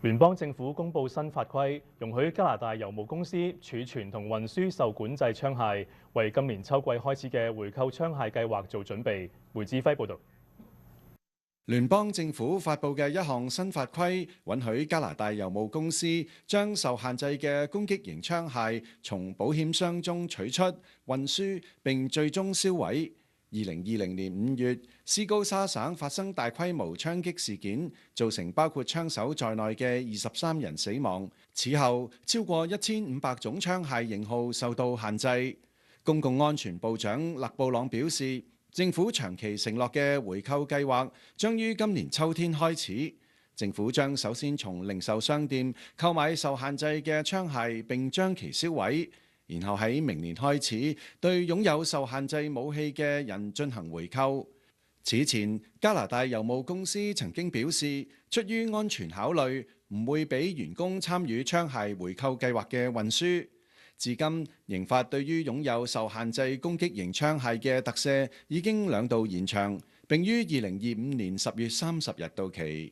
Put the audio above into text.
聯邦政府公布新法規，容許加拿大郵務公司儲存同運輸受管制槍械，為今年秋季開始嘅回購槍械計劃做準備。梅志輝報導。聯邦政府發布嘅一項新法規，允許加拿大郵務公司將受限制嘅攻擊型槍械從保險箱中取出、運輸並最終銷毀。2020年5月，斯高沙省發生大規模槍擊事件，造成包括槍手在內嘅23人死亡。此後，超過1500種槍械型號受到限制。公共安全部長勒布朗表示，政府長期承諾嘅回購計劃將於今年秋天開始。政府將首先從零售商店購買受限制嘅槍械，並將其銷毀，然後喺明年開始對擁有受限制武器嘅人進行回購。此前，加拿大郵務公司曾經表示，出於安全考慮，唔會俾員工參與槍械回購計劃嘅運輸。至今，刑法對於擁有受限制攻擊型槍械嘅特赦已經2度延長，並於2025年10月30日到期。